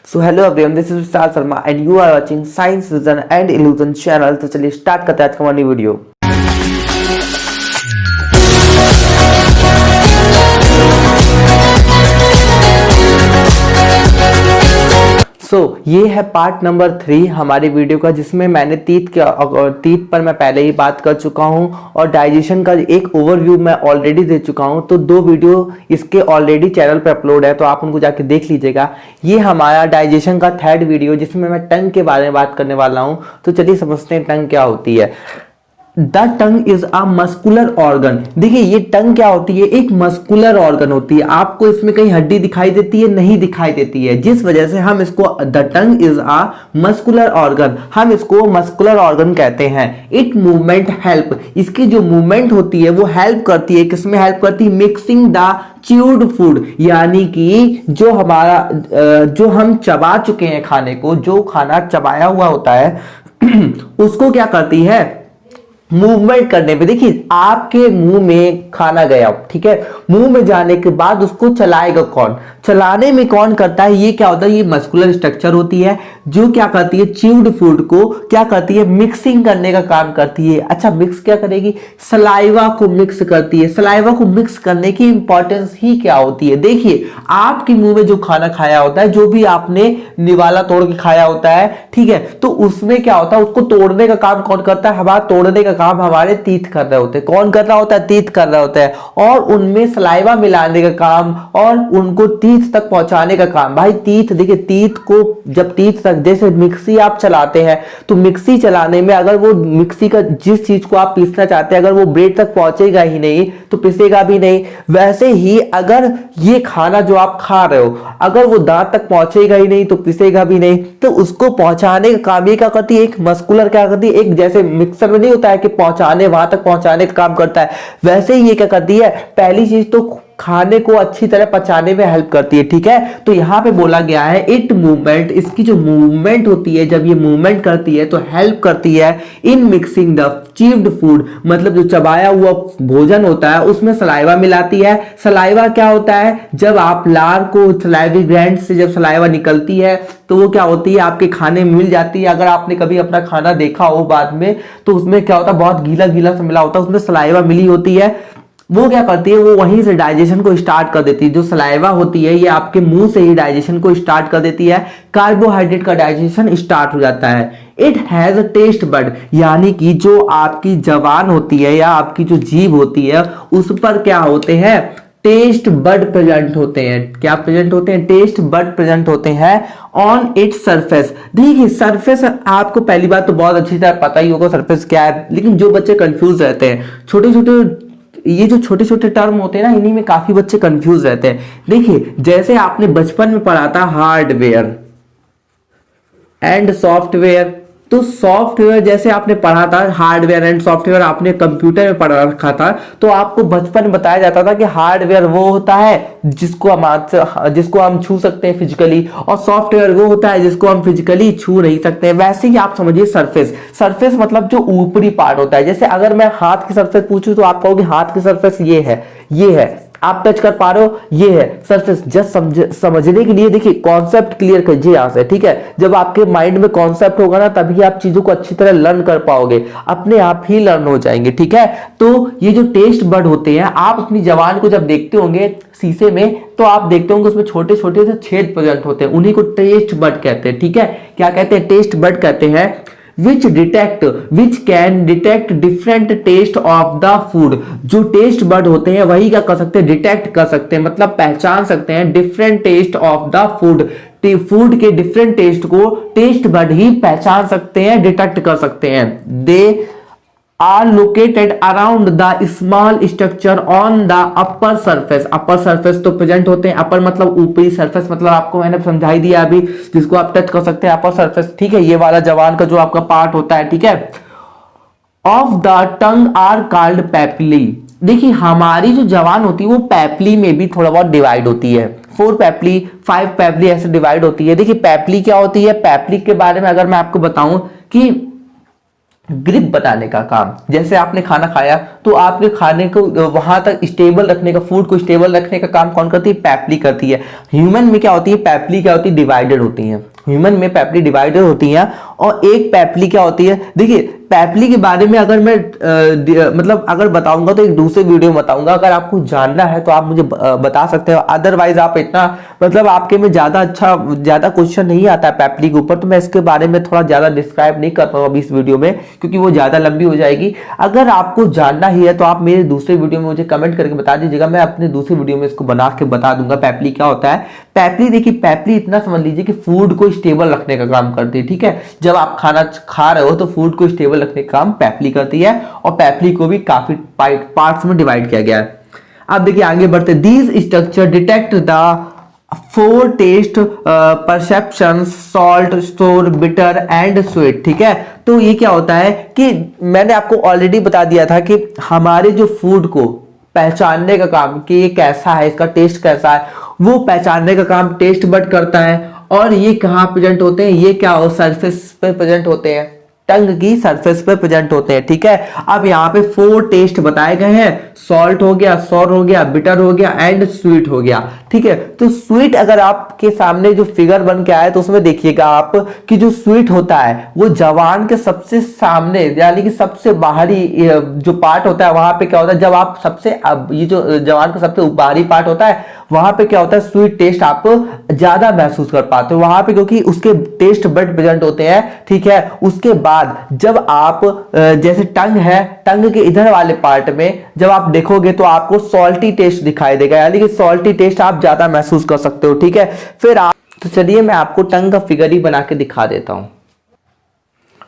So hello everyone, this is Vishal Sharma and you are watching science vision and illusion channel. तो चलिए start करते हैं आज का हमारी वीडियो। ये है पार्ट नंबर 3 हमारी वीडियो का, जिसमें मैंने तीत पर मैं पहले ही बात कर चुका हूं और डाइजेशन का एक ओवरव्यू मैं ऑलरेडी दे चुका हूं। तो 2 वीडियो इसके ऑलरेडी चैनल पर अपलोड है, तो आप उनको जाके देख लीजिएगा। ये हमारा डाइजेशन का 3rd वीडियो, जिसमें मैं टंग के बारे में बात करने वाला हूं। तो चलिए समझते हैं टंग क्या होती है। The tongue is a muscular organ. देखिए ये टंग क्या होती है, एक मस्कुलर ऑर्गन होती है। आपको इसमें कहीं हड्डी दिखाई देती है? नहीं दिखाई देती है, जिस वजह से हम इसको the tongue is a muscular organ, हम इसको मस्कुलर ऑर्गन कहते हैं। इट मूवमेंट हेल्प, इसकी जो मूवमेंट होती है वो हेल्प करती है। किसमें हेल्प करती है? मिक्सिंग द च्यूड फूड, यानी कि जो हमारा जो हम चबा चुके हैं खाने को, जो खाना चबाया हुआ होता है उसको क्या करती है? मूवमेंट करने पे। देखिए आपके मुंह में खाना गया, ठीक है, मुंह में जाने के बाद उसको चलाएगा कौन? चलाने में कौन करता है? ये क्या होता है? ये मस्कुलर स्ट्रक्चर होती है जो क्या करती है? च्यूड फूड को क्या करती है? मिक्सिंग करने का काम करती है। अच्छा, मिक्स क्या करेगी? सलाइवा को मिक्स करती है। सलाइवा को मिक्स करने की इंपॉर्टेंस ही क्या होती है? देखिए आपके मुंह में जो खाना खाया होता है, जो भी आपने निवाला तोड़ के खाया होता है, ठीक है, तो उसमें क्या होता है? उसको तोड़ने का काम कौन करता है? हमारा तोड़ने का काम हमारे तीत कर रहे होते हैं। कौन कर रहा होता है? तीत कर रहे होते हैं। और उनमें सलाइवा मिलाने का काम और उनको तीत तक पहुंचाने का काम। भाई तीत, देखिए तीत को जब तीत तक, जैसे मिक्सी आप चलाते हैं तो मिक्सी चलाने में अगर वो मिक्सी का जिस चीज को आप पीसना चाहते हैं अगर वो ब्रेड तक पहुंचेगा ही नहीं तो पिसेगा भी नहीं। वैसे ही अगर ये खाना जो आप खा रहे हो अगर वो दांत तक पहुंचेगा ही नहीं तो पिसेगा भी नहीं। तो उसको पहुंचाने का काम ये क्या करती है? एक मस्कुलर क्या करती है? एक जैसे मिक्सर में नहीं होता है कि पहुंचाने, वहां तक पहुंचाने का काम करता है, वैसे ही ये क्या करती है? पहली चीज तो खाने को अच्छी तरह पचाने में हेल्प करती है, ठीक है। तो यहां पे बोला गया है इट मूवमेंट, इसकी जो मूवमेंट होती है, जब ये मूवमेंट करती है तो हेल्प करती है इन मिक्सिंग द च्यूड फूड, मतलब जो चबाया हुआ भोजन होता है उसमें सलाइवा मिलाती है। सलाइवा क्या होता है? जब आप लार को सलाइवी ग्लैंड से जब सलाइवा निकलती है तो वो क्या होती है? आपके खाने में मिल जाती है। अगर आपने कभी अपना खाना देखा हो बाद में तो उसमें क्या होता है? बहुत गीला गीला सा मिला होता है, उसमें सलाइवा मिली होती है। वो क्या करती है? वो वहीं से डाइजेशन को स्टार्ट कर देती है। जो सलाइवा होती है ये आपके मुंह से ही डाइजेशन को स्टार्ट कर देती है। कार्बोहाइड्रेट का डाइजेशन स्टार्ट हो जाता है। It has a taste bud, यानी कि जो आपकी जबान होती है या आपकी जो जीभ होती है उस पर क्या होते हैं? टेस्ट बड प्रेजेंट होते हैं। क्या प्रेजेंट होते हैं? टेस्ट बड प्रेजेंट होते हैं ऑन इट्स सरफेस। देखिए सरफेस आपको पहली बात तो बहुत अच्छी तरह पता ही होगा सरफेस क्या है, लेकिन जो बच्चे कंफ्यूज रहते हैं, छोटे छोटे ये जो छोटे छोटे टर्म होते हैं ना, इन्हीं में काफी बच्चे कंफ्यूज रहते हैं। देखिए जैसे आपने बचपन में पढ़ा था हार्डवेयर एंड सॉफ्टवेयर, तो सॉफ्टवेयर जैसे आपने पढ़ा था, हार्डवेयर एंड सॉफ्टवेयर आपने कंप्यूटर में पढ़ा रखा था, तो आपको बचपन में बताया जाता था कि हार्डवेयर वो होता है जिसको हम छू सकते हैं फिजिकली, और सॉफ्टवेयर वो होता है जिसको हम फिजिकली छू नहीं सकते हैं। वैसे ही आप समझिए सरफेस, सरफेस मतलब जो ऊपरी पार्ट होता है। जैसे अगर मैं हाथ की सरफेस पूछूं तो आप कहोगे हाथ की सरफेस ये है, ये है, आप टच कर पा रहे हो, ये है सरफेस। जस्ट समझने के लिए देखिए कॉन्सेप्ट क्लियर कीजिए यहां से, ठीक है। जब आपके माइंड में कॉन्सेप्ट होगा ना तभी आप चीजों को अच्छी तरह लर्न कर पाओगे, अपने आप ही लर्न हो जाएंगे, ठीक है। तो ये जो टेस्ट बड होते हैं, आप अपनी जबान को जब देखते होंगे शीशे में तो आप देखते होंगे उसमें छोटे छोटे से छेद प्रेजेंट होते हैं, उन्हीं को टेस्ट बड कहते हैं, ठीक है। क्या कहते हैं? टेस्ट बड कहते हैं। which can detect different taste of the food। जो टेस्ट बड होते हैं वही क्या कर सकते हैं? डिटेक्ट कर सकते हैं, मतलब पहचान सकते हैं different taste of the food. Food के डिफरेंट टेस्ट को टेस्ट बड ही पहचान सकते हैं, डिटेक्ट कर सकते हैं। They are located around the small structure on the upper surface. Upper surface तो प्रेजेंट होते हैं, अपर मतलब ऊपरी, सरफेस मतलब आपको मैंने समझाई दिया अभी, जिसको आप टच कर सकते हैं, अपर सरफेस, ठीक है। ये वाला जबान का जो आपका पार्ट होता है, ठीक है। Of the tongue are called papillae. देखिए हमारी जो जबान होती है वो पैपली में भी थोड़ा बहुत डिवाइड होती है। 4 पैपली, 5 पैपली ऐसे डिवाइड होती है। देखिए पैपली क्या होती है? पैपली के बारे में अगर मैं आपको बताऊं कि ग्रिप बनाने का काम। जैसे आपने खाना खाया तो आपके खाने को वहां तक स्टेबल रखने का, फूड को स्टेबल रखने का काम कौन करती है? पेप्ली करती है। ह्यूमन में क्या होती है? पेप्ली क्या होती है? डिवाइडेड होती है। ह्यूमन में पेप्ली डिवाइडेड होती है और एक पेप्ली क्या होती है? देखिए पेप्ली के बारे में अगर मैं मतलब अगर बताऊंगा तो एक दूसरे वीडियो में बताऊंगा। अगर आपको जानना है तो आप मुझे बता सकते हो, अदरवाइज आप इतना मतलब आपके में ज्यादा क्वेश्चन नहीं आता है पेप्ली के ऊपर, तो मैं इसके बारे में थोड़ा ज्यादा डिस्क्राइब नहीं कर पाऊंगा अभी इस वीडियो में, क्योंकि वो ज्यादा लंबी हो जाएगी। अगर आपको जानना ही है तो आप मेरे दूसरे वीडियो में मुझे कमेंट करके बता दीजिएगा, मैं अपने दूसरे वीडियो में इसको बना के बता दूंगा पेप्ली क्या होता है। पेप्ली देखिए, पेप्ली इतना समझ लीजिए कि फूड को स्टेबल रखने का काम करती है। ठीक है, जब आप खाना खा रहे हो तो फूड को स्टेबल रखने का काम पेप्ली करती है और पेप्ली को भी काफी पार्ट्स में डिवाइड किया गया है। अब देखिए आगे बढ़ते, these structure detect the 4 taste perception, salt, store, bitter and sweet. ठीक है, तो ये क्या होता है कि मैंने आपको ऑलरेडी बता दिया था कि हमारे जो फूड को पहचानने का काम कि ये कैसा है, इसका टेस्ट कैसा है, वो पहचानने का काम टेस्ट बड करता है। और ये कहाँ प्रेजेंट होते हैं? ये क्या हो, सरफेस पे प्रेजेंट होते हैं, टंग की सरफेस पे प्रेजेंट होते हैं। ठीक है, अब यहाँ पे 4 टेस्ट बताए गए हैं, सॉल्ट हो गया, सॉर हो गया, बिटर हो गया एंड स्वीट हो गया। ठीक है, तो स्वीट अगर आपके सामने जो फिगर बन के आए तो उसमें देखिएगा आप कि जो स्वीट होता है वो जवान के सबसे सामने यानी कि सबसे बाहरी जो पार्ट होता है वहां पे क्या होता है, जब आप सबसे ये जो जवान का सबसे बाहरी पार्ट होता है वहां पे क्या होता है, स्वीट टेस्ट आप ज्यादा महसूस कर पाते हो वहां पे, क्योंकि उसके टेस्ट बड प्रेजेंट होते हैं। ठीक है, उसके बाद जब आप जैसे टंग है, टंग के इधर वाले पार्ट में जब आप देखोगे तो आपको सॉल्टी टेस्ट दिखाई देगा, यानी कि सॉल्टी टेस्ट आप ज्यादा महसूस कर सकते हो। ठीक है, फिर आप तो चलिए मैं आपको टंग का फिगर ही बना के दिखा देता हूं।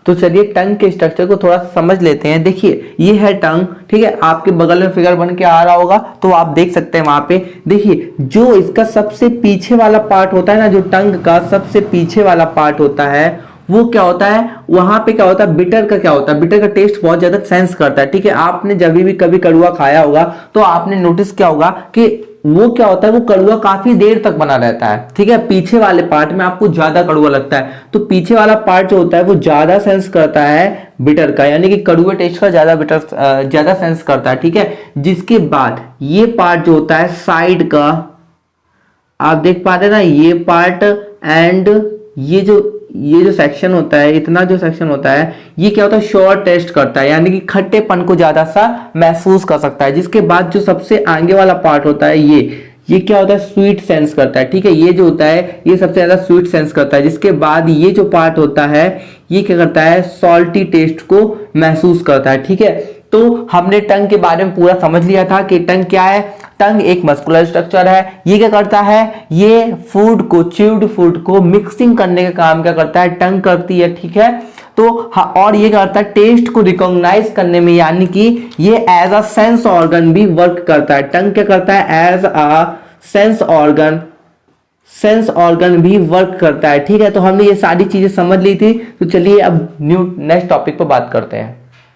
तो चलिए टंग के स्ट्रक्चर को थोड़ा समझ लेते हैं। देखिए ये है टंग। ठीक है, आपके बगल में फिगर बन के आ रहा होगा तो आप देख सकते हैं वहां पे। देखिए जो इसका सबसे पीछे वाला पार्ट होता है ना, जो टंग का सबसे पीछे वाला पार्ट होता है वो क्या होता है, वहां पे क्या होता है, बिटर का क्या होता है, बिटर का टेस्ट बहुत ज्यादा सेंस करता है। ठीक है, आपने जब भी कभी कड़ुआ खाया होगा तो आपने नोटिस किया होगा कि वो क्या होता है, वो कड़ुआ काफी देर तक बना रहता है। ठीक है, पीछे वाले पार्ट में आपको ज्यादा कड़ुआ लगता है, तो पीछे वाला पार्ट जो होता है वो ज्यादा सेंस करता है बिटर का, यानी कि कड़ुए टेस्ट का ज्यादा सेंस करता है। ठीक है, जिसके बाद ये पार्ट जो होता है साइड का, आप देख पा रहे हैं ना, ये पार्ट एंड ये जो सेक्शन होता है, इतना जो सेक्शन होता है, ये क्या होता है, शॉर्ट टेस्ट करता है, यानी कि खट्टेपन को ज्यादा सा महसूस कर सकता है। जिसके बाद जो सबसे आगे वाला पार्ट होता है ये क्या होता है, स्वीट सेंस करता है। ठीक है, ये जो होता है ये सबसे ज्यादा स्वीट सेंस करता है। जिसके बाद ये जो पार्ट होता है ये क्या करता है, सॉल्टी टेस्ट को महसूस करता है। ठीक है, तो हमने टंग के बारे में पूरा समझ लिया था कि टंग क्या है। टंग एक मस्कुलर स्ट्रक्चर है। ये क्या करता है, ये फूड को, च्यूड फूड को मिक्सिंग करने का काम क्या करता है, टंग करती है। ठीक है, तो और ये क्या करता है, टेस्ट को रिकॉग्नाइज करने में, यानी कि ये एज अ सेंस ऑर्गन भी वर्क करता है। टंग क्या करता है, एज अ सेंस ऑर्गन भी वर्क करता है। ठीक है, तो हमने ये सारी चीजें समझ ली थी। तो चलिए अब नेक्स्ट टॉपिक पर बात करते हैं।